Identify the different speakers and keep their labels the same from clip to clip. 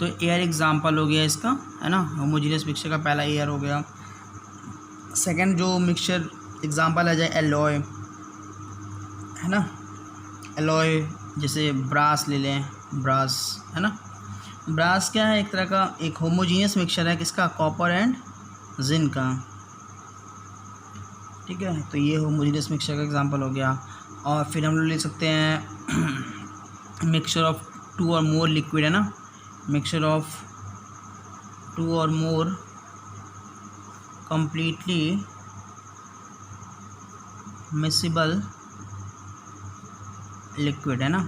Speaker 1: तो air example हो गया इसका, है ना। होमोजीनियस मिक्सचर का पहला एयर हो गया। सेकंड जो मिक्सचर एग्जांपल आ जाए एलॉय, है ना। एलॉय जैसे ब्रास ले लें, ब्रास, है ना। ब्रास क्या है, एक तरह का एक होमोजीनियस मिक्सचर है किसका, कॉपर एंड जिंक का, ठीक है। तो ये होमोजीनियस मिक्सचर का एग्जांपल हो गया। और फिर हम लोग ले सकते हैं मिक्सचर ऑफ 2 और मोर लिक्विड, है ना। मिक्सचर ऑफ 2 और मोर completely miscible लिक्विड, है ना।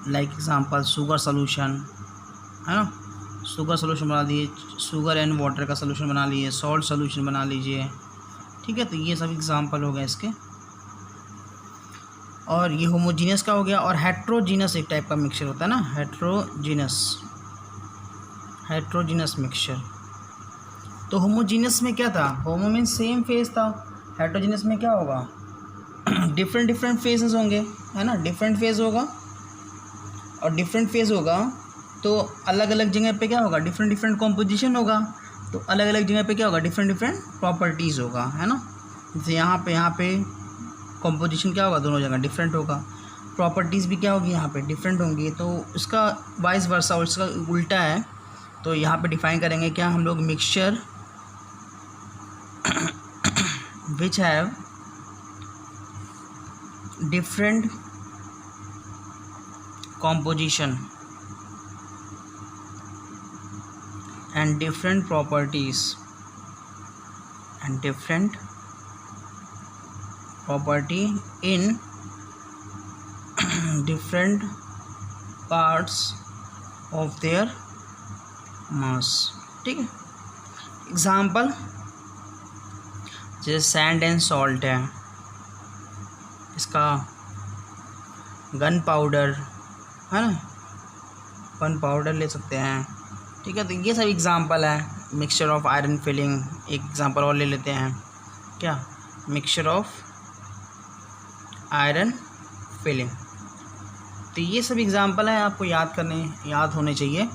Speaker 1: लाइक एग्जांपल शुगर सोल्यूशन, है ना। शुगर सोल्यूशन बना दिए, शुगर एंड वाटर का सोल्यूशन बना लिए, सॉल्ट सोल्यूशन बना लीजिए, ठीक है। तो ये सब एग्जांपल हो गए इसके। और ये होमोजीनियस का हो गया। और हेट्रोजीनस एक टाइप का मिक्सचर होता है ना, हेट्रोजीनस मिक्सचर। तो होमोजीनियस में क्या था, होमो मीन्स सेम फेज था, हेट्रोजीनियस में क्या होगा डिफरेंट फेजेस होंगे, है ना। डिफरेंट फेज होगा, और डिफरेंट फेज होगा तो अलग अलग जगह पे क्या होगा, डिफरेंट कॉम्पोजिशन होगा। तो अलग अलग जगह पे क्या होगा, डिफरेंट प्रॉपर्टीज़ होगा, है ना। जैसे यहाँ पे कॉम्पोजिशन क्या होगा, दोनों जगह डिफरेंट होगा, प्रॉपर्टीज़ भी क्या होगी यहाँ पे डिफरेंट होंगी। तो उसका वाइस वर्सा, उसका उल्टा है। तो यहाँ पे डिफाइन करेंगे क्या हम लोग, mixture which have different composition and different properties and different property in different parts of their mass, ठीक है। एग्जाम्पल जैसे सैंड एंड सॉल्ट है, इसका गन पाउडर, है ना, गन पाउडर ले सकते हैं, ठीक है। तो ये सब एग्जांपल है। मिक्सचर ऑफ आयरन फिलिंग, एक एग्जांपल और ले लेते हैं, क्या, मिक्सचर ऑफ आयरन फिलिंग। तो ये सब एग्जांपल है, आपको याद होने चाहिए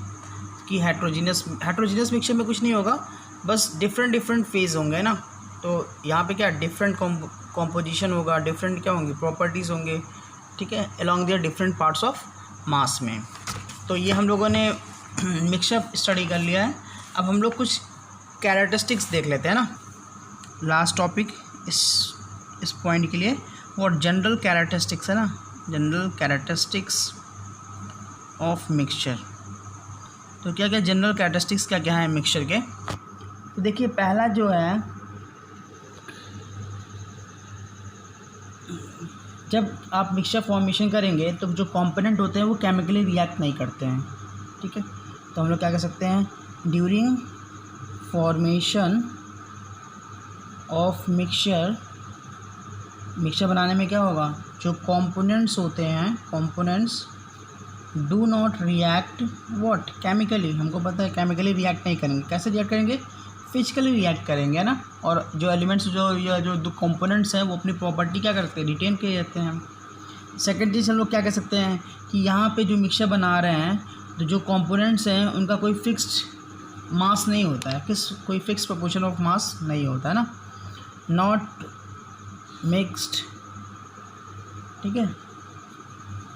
Speaker 1: कि हेट्रोजीनियस मिक्सचर में कुछ नहीं होगा, बस डिफरेंट फेज होंगे ना। तो यहाँ पे क्या डिफरेंट कॉम्पोजिशन होगा, डिफरेंट क्या होंगे, प्रॉपर्टीज़ होंगे, ठीक है, along there different parts of mass में। तो ये हम लोगों ने मिक्सचर स्टडी कर लिया है। अब हम लोग कुछ कैरेक्टरिस्टिक्स देख लेते हैं ना, लास्ट टॉपिक इस पॉइंट के लिए। और जनरल कैरेक्टरिस्टिक्स है ना, जनरल कैरेक्टरिस्टिक्स ऑफ मिक्सचर। तो क्या क्या जनरल कैरेक्टरिस्टिक्स क्या क्या है मिक्सचर के। तो देखिए पहला जो है, जब आप मिक्सचर फॉर्मेशन करेंगे तो जो कंपोनेंट होते हैं वो केमिकली रिएक्ट नहीं करते हैं, ठीक है। तो हम लोग क्या कह सकते हैं, ड्यूरिंग फॉर्मेशन ऑफ मिक्सचर बनाने में क्या होगा, जो कंपोनेंट्स होते हैं, components do not react what, chemically. हमको पता है केमिकली रिएक्ट नहीं करेंगे, कैसे रिएक्ट करेंगे, फिजिकली रिएक्ट करेंगे, है ना। और जो एलिमेंट्स जो कंपोनेंट्स हैं वो अपनी प्रॉपर्टी क्या करते हैं, रिटेन किए जाते हैं। सेकेंड चीज़ हम लोग क्या कह सकते हैं कि यहाँ पे जो मिक्सचर बना रहे हैं तो जो कंपोनेंट्स हैं उनका कोई फिक्स्ड मास नहीं होता है, कोई फिक्स प्रोपोर्शन ऑफ मास नहीं होता है ना, नॉट मिक्स्ड, ठीक है।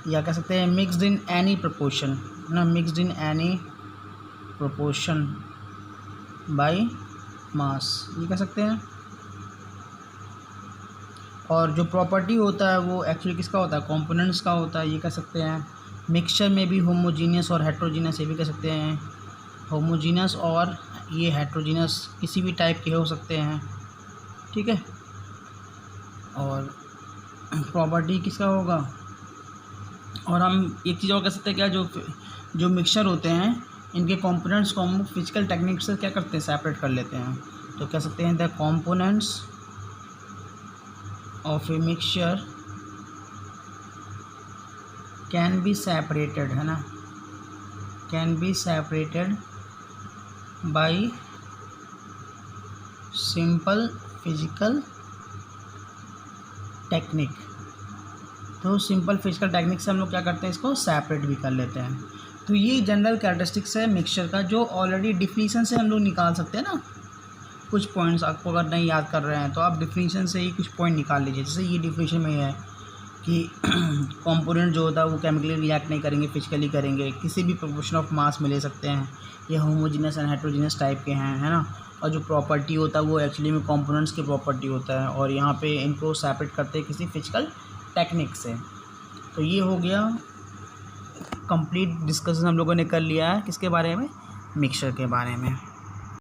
Speaker 1: या कह सकते हैं मिक्सड इन एनी प्रोपोर्शन ना, mixed in any proportion by mass, ये कह सकते हैं। और जो प्रॉपर्टी होता है वो एक्चुअली किसका होता है, कंपोनेंट्स का होता है, ये कह सकते हैं। मिक्सचर में भी होमोजीनियस और हेट्रोजीनियस, ये भी कह सकते हैं। होमोजीनियस और ये हेट्रोजीनियस किसी भी टाइप के हो सकते हैं, ठीक है। और प्रॉपर्टी किसका होगा। और हम एक चीज़ और कह सकते हैं क्या, जो मिक्सचर होते हैं इनके कंपोनेंट्स को हम फिजिकल टेक्निक से क्या करते हैं, सेपरेट कर लेते हैं। तो कह सकते हैं the components of a mixture can be separated, है ना, can be separated by simple physical technique. तो सिंपल फिजिकल टेक्निक से हम लोग क्या करते हैं, इसको सेपरेट भी कर लेते हैं। तो ये जनरल कैरेक्टरिस्टिक्स है मिक्सचर का, जो ऑलरेडी डिफिनीशन से हम लोग निकाल सकते हैं ना। कुछ पॉइंट्स आपको अगर नहीं याद कर रहे हैं तो आप डिफिनीशन से ही कुछ पॉइंट निकाल लीजिए। जैसे ये डिफिनीशन में है कि कंपोनेंट जो होता है वो केमिकली रिएक्ट नहीं करेंगे, फिजिकली करेंगे, किसी भी प्रोपोर्शन ऑफ मास में ले सकते हैं, ये होमोजीनियस एंड हेट्रोजीनियस टाइप के हैं, है ना। और जो प्रॉपर्टी होता है वो एक्चुअली में कंपोनेंट्स की प्रॉपर्टी होता है, और यहाँ पे इनको सेपरेट करते हैं किसी फिजिकल टेक्निक से। तो ये हो गया कंप्लीट डिस्कशन हम लोगों ने कर लिया है किसके बारे में, मिक्सचर के बारे में।